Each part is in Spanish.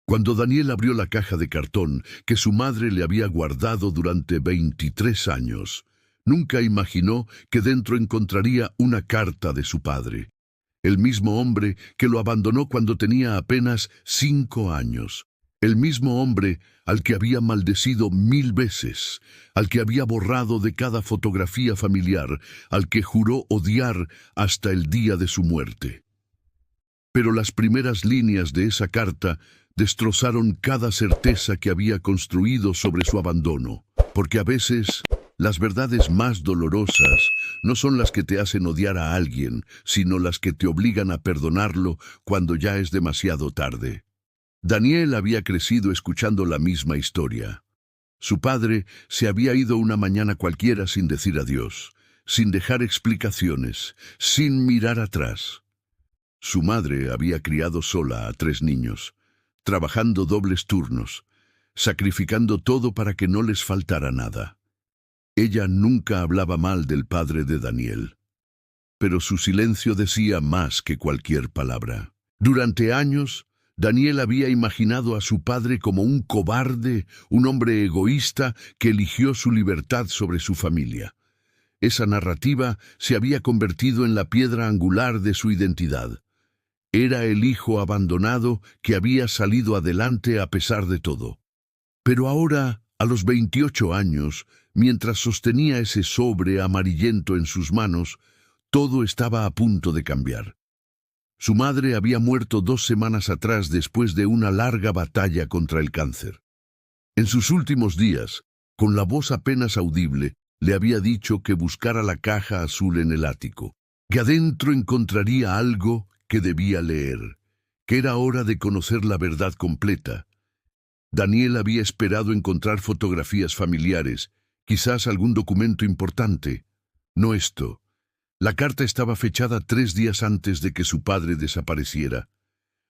Cuando Daniel abrió la caja de cartón que su madre le había guardado durante 23 años, nunca imaginó que dentro encontraría una carta de su padre, el mismo hombre que lo abandonó cuando tenía apenas 5 años, el mismo hombre al que había maldecido 1000 veces, al que había borrado de cada fotografía familiar, al que juró odiar hasta el día de su muerte. Pero las primeras líneas de esa carta destrozaron cada certeza que había construido sobre su abandono, porque a veces las verdades más dolorosas no son las que te hacen odiar a alguien, sino las que te obligan a perdonarlo cuando ya es demasiado tarde. Daniel había crecido escuchando la misma historia. Su padre se había ido una mañana cualquiera sin decir adiós, sin dejar explicaciones, sin mirar atrás. Su madre había criado sola a 3 niños, trabajando dobles turnos, sacrificando todo para que no les faltara nada. Ella nunca hablaba mal del padre de Daniel, pero su silencio decía más que cualquier palabra. Durante años, Daniel había imaginado a su padre como un cobarde, un hombre egoísta que eligió su libertad sobre su familia. Esa narrativa se había convertido en la piedra angular de su identidad. Era el hijo abandonado que había salido adelante a pesar de todo. Pero ahora, a los 28 años, mientras sostenía ese sobre amarillento en sus manos, todo estaba a punto de cambiar. Su madre había muerto 2 semanas atrás después de una larga batalla contra el cáncer. En sus últimos días, con la voz apenas audible, le había dicho que buscara la caja azul en el ático, que adentro encontraría algo que debía leer, que era hora de conocer la verdad completa. Daniel había esperado encontrar fotografías familiares, quizás algún documento importante. No esto. La carta estaba fechada 3 días antes de que su padre desapareciera.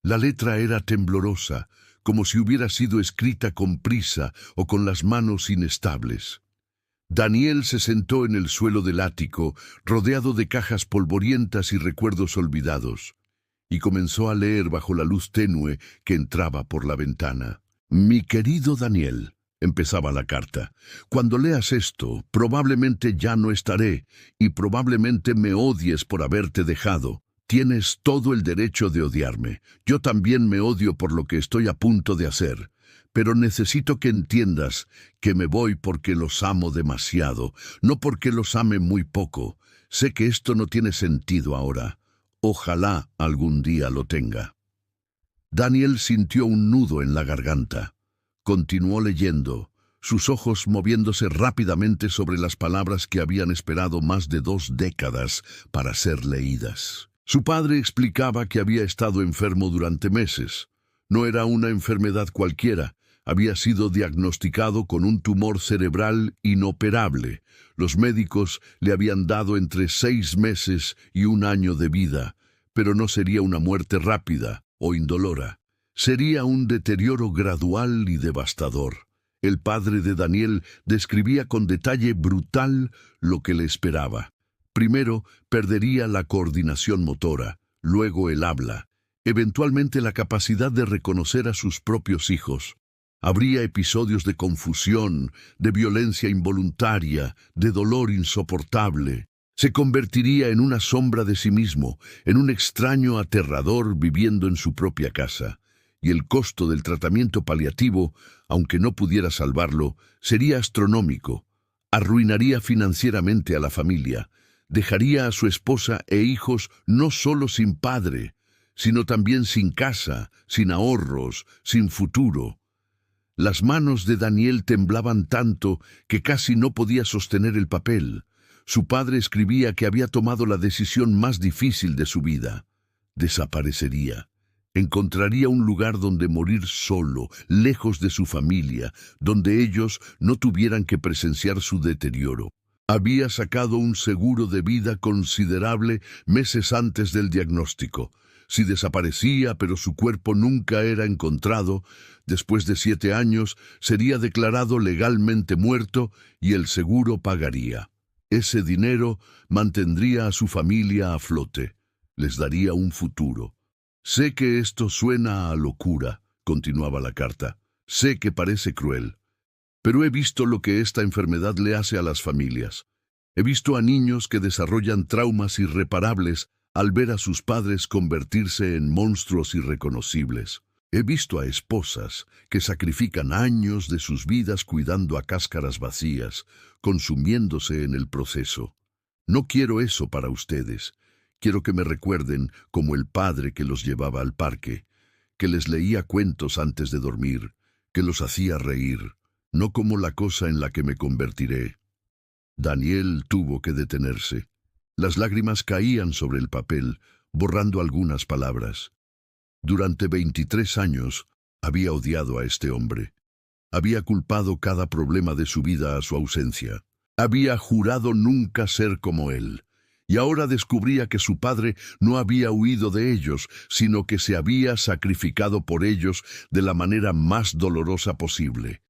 La letra era temblorosa, como si hubiera sido escrita con prisa o con las manos inestables. Daniel se sentó en el suelo del ático, rodeado de cajas polvorientas y recuerdos olvidados, y comenzó a leer bajo la luz tenue que entraba por la ventana. «Mi querido Daniel», empezaba la carta, «cuando leas esto, probablemente ya no estaré, y probablemente me odies por haberte dejado. Tienes todo el derecho de odiarme. Yo también me odio por lo que estoy a punto de hacer. Pero necesito que entiendas que me voy porque los amo demasiado, no porque los ame muy poco. Sé que esto no tiene sentido ahora. Ojalá algún día lo tenga». Daniel sintió un nudo en la garganta. Continuó leyendo, sus ojos moviéndose rápidamente sobre las palabras que habían esperado más de 2 décadas para ser leídas. Su padre explicaba que había estado enfermo durante meses. No era una enfermedad cualquiera. Había sido diagnosticado con un tumor cerebral inoperable. Los médicos le habían dado entre 6 meses y 1 año de vida, pero no sería una muerte rápida o indolora. Sería un deterioro gradual y devastador. El padre de Daniel describía con detalle brutal lo que le esperaba. Primero, perdería la coordinación motora, luego el habla, eventualmente la capacidad de reconocer a sus propios hijos. Habría episodios de confusión, de violencia involuntaria, de dolor insoportable. Se convertiría en una sombra de sí mismo, en un extraño aterrador viviendo en su propia casa. Y el costo del tratamiento paliativo, aunque no pudiera salvarlo, sería astronómico. Arruinaría financieramente a la familia. Dejaría a su esposa e hijos no solo sin padre, sino también sin casa, sin ahorros, sin futuro. Las manos de Daniel temblaban tanto que casi no podía sostener el papel. Su padre escribía que había tomado la decisión más difícil de su vida. Desaparecería. Encontraría un lugar donde morir solo, lejos de su familia, donde ellos no tuvieran que presenciar su deterioro. Había sacado un seguro de vida considerable meses antes del diagnóstico. Si desaparecía, pero su cuerpo nunca era encontrado, después de 7 años sería declarado legalmente muerto y el seguro pagaría. Ese dinero mantendría a su familia a flote, les daría un futuro. Sé que esto suena a locura, continuaba la carta. Sé que parece cruel, pero he visto lo que esta enfermedad le hace a las familias. He visto a niños que desarrollan traumas irreparables al ver a sus padres convertirse en monstruos irreconocibles. He visto a esposas que sacrifican años de sus vidas cuidando a cáscaras vacías, consumiéndose en el proceso. No quiero eso para ustedes. Quiero que me recuerden como el padre que los llevaba al parque, que les leía cuentos antes de dormir, que los hacía reír, no como la cosa en la que me convertiré. Daniel tuvo que detenerse. Las lágrimas caían sobre el papel, borrando algunas palabras. Durante 23 años había odiado a este hombre. Había culpado cada problema de su vida a su ausencia. Había jurado nunca ser como él. Y ahora descubría que su padre no había huido de ellos, sino que se había sacrificado por ellos de la manera más dolorosa posible.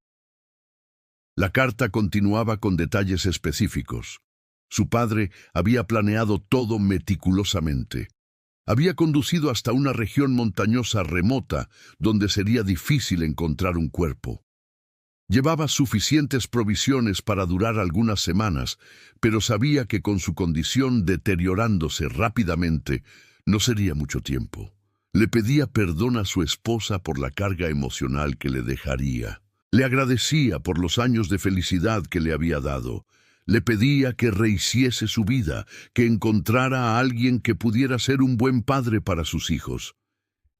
La carta continuaba con detalles específicos. Su padre había planeado todo meticulosamente. Había conducido hasta una región montañosa remota donde sería difícil encontrar un cuerpo. Llevaba suficientes provisiones para durar algunas semanas, pero sabía que con su condición deteriorándose rápidamente, no sería mucho tiempo. Le pedía perdón a su esposa por la carga emocional que le dejaría. Le agradecía por los años de felicidad que le había dado. Le pedía que rehiciese su vida, que encontrara a alguien que pudiera ser un buen padre para sus hijos.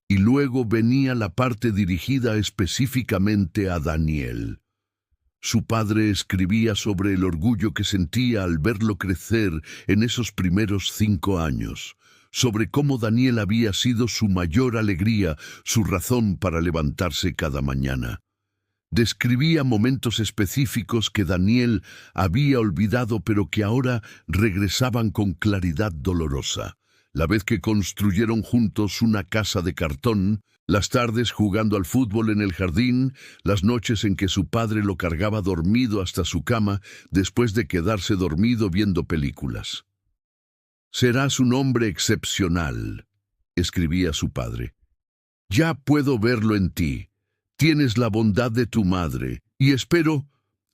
Y luego venía la parte dirigida específicamente a Daniel. Su padre escribía sobre el orgullo que sentía al verlo crecer en esos primeros 5 años, sobre cómo Daniel había sido su mayor alegría, su razón para levantarse cada mañana. Describía momentos específicos que Daniel había olvidado pero que ahora regresaban con claridad dolorosa. La vez que construyeron juntos una casa de cartón, las tardes jugando al fútbol en el jardín, las noches en que su padre lo cargaba dormido hasta su cama después de quedarse dormido viendo películas. «Serás un hombre excepcional», escribía su padre. «Ya puedo verlo en ti. Tienes la bondad de tu madre, y espero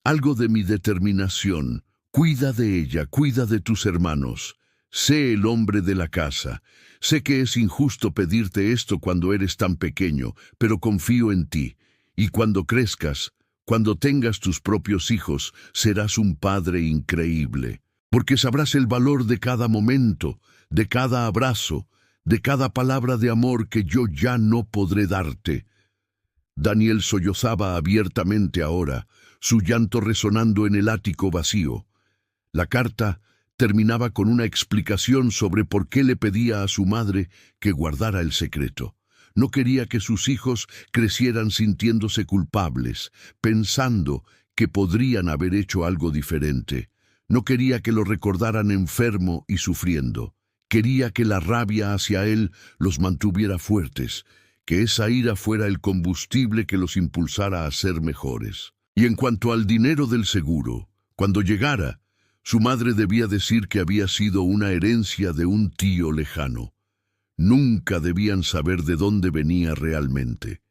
algo de mi determinación. Cuida de ella, cuida de tus hermanos. Sé el hombre de la casa. Sé que es injusto pedirte esto cuando eres tan pequeño, pero confío en ti. Y cuando crezcas, cuando tengas tus propios hijos, serás un padre increíble. Porque sabrás el valor de cada momento, de cada abrazo, de cada palabra de amor que yo ya no podré darte». Daniel sollozaba abiertamente ahora, su llanto resonando en el ático vacío. La carta terminaba con una explicación sobre por qué le pedía a su madre que guardara el secreto. No quería que sus hijos crecieran sintiéndose culpables, pensando que podrían haber hecho algo diferente. No quería que lo recordaran enfermo y sufriendo. Quería que la rabia hacia él los mantuviera fuertes, que esa ira fuera el combustible que los impulsara a ser mejores. Y en cuanto al dinero del seguro, cuando llegara, su madre debía decir que había sido una herencia de un tío lejano. Nunca debían saber de dónde venía realmente.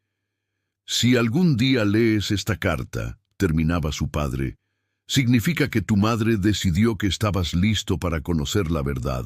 «Si algún día lees esta carta», terminaba su padre, «significa que tu madre decidió que estabas listo para conocer la verdad.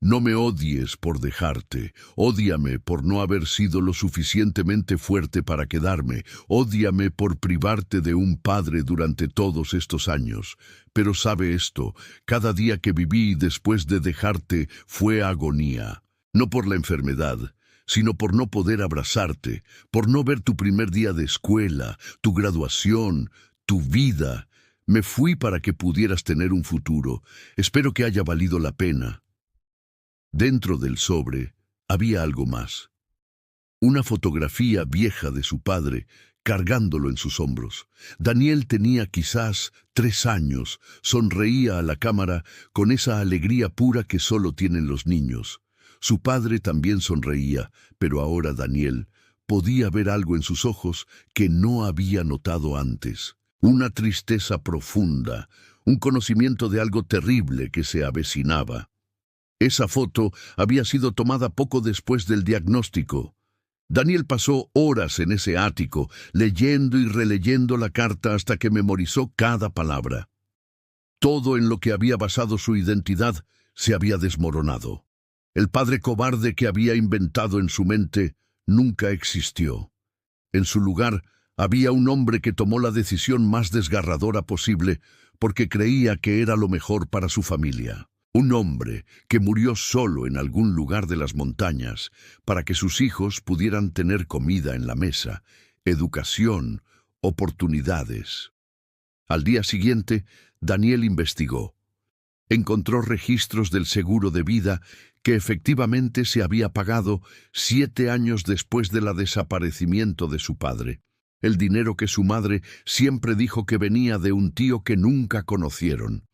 No me odies por dejarte, ódiame por no haber sido lo suficientemente fuerte para quedarme, ódiame por privarte de un padre durante todos estos años. Pero sabe esto, cada día que viví después de dejarte fue agonía. No por la enfermedad, sino por no poder abrazarte, por no ver tu primer día de escuela, tu graduación, tu vida. Me fui para que pudieras tener un futuro. Espero que haya valido la pena». Dentro del sobre había algo más. Una fotografía vieja de su padre, cargándolo en sus hombros. Daniel tenía quizás 3 años, sonreía a la cámara con esa alegría pura que solo tienen los niños. Su padre también sonreía, pero ahora Daniel podía ver algo en sus ojos que no había notado antes. Una tristeza profunda, un conocimiento de algo terrible que se avecinaba. Esa foto había sido tomada poco después del diagnóstico. Daniel pasó horas en ese ático, leyendo y releyendo la carta hasta que memorizó cada palabra. Todo en lo que había basado su identidad se había desmoronado. El padre cobarde que había inventado en su mente nunca existió. En su lugar había un hombre que tomó la decisión más desgarradora posible porque creía que era lo mejor para su familia. Un hombre que murió solo en algún lugar de las montañas para que sus hijos pudieran tener comida en la mesa, educación, oportunidades. Al día siguiente, Daniel investigó. Encontró registros del seguro de vida que efectivamente se había pagado 7 años después del desaparecimiento de su padre. El dinero que su madre siempre dijo que venía de un tío que nunca conocieron.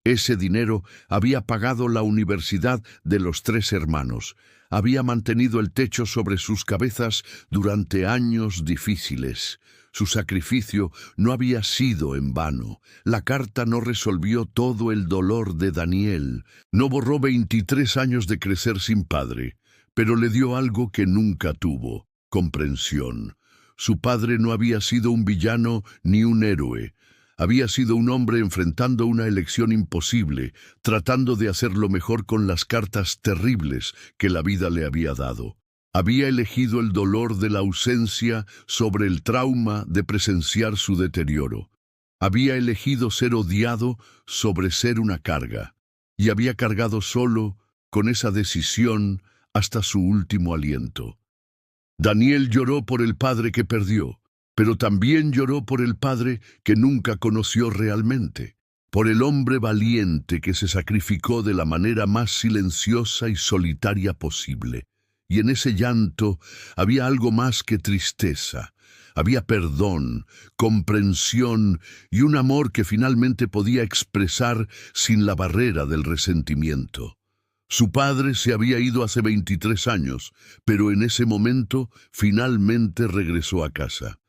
Ese dinero había pagado la universidad de los 3 hermanos, había mantenido el techo sobre sus cabezas durante años difíciles. Su sacrificio no había sido en vano. La carta no resolvió todo el dolor de Daniel. No borró 23 años de crecer sin padre, pero le dio algo que nunca tuvo: comprensión. Su padre no había sido un villano ni un héroe. Había sido un hombre enfrentando una elección imposible, tratando de hacer lo mejor con las cartas terribles que la vida le había dado. Había elegido el dolor de la ausencia sobre el trauma de presenciar su deterioro. Había elegido ser odiado sobre ser una carga. Y había cargado solo con esa decisión hasta su último aliento. Daniel lloró por el padre que perdió, pero también lloró por el padre que nunca conoció realmente, por el hombre valiente que se sacrificó de la manera más silenciosa y solitaria posible. Y en ese llanto había algo más que tristeza. Había perdón, comprensión y un amor que finalmente podía expresar sin la barrera del resentimiento. Su padre se había ido hace 23 años, pero en ese momento finalmente regresó a casa.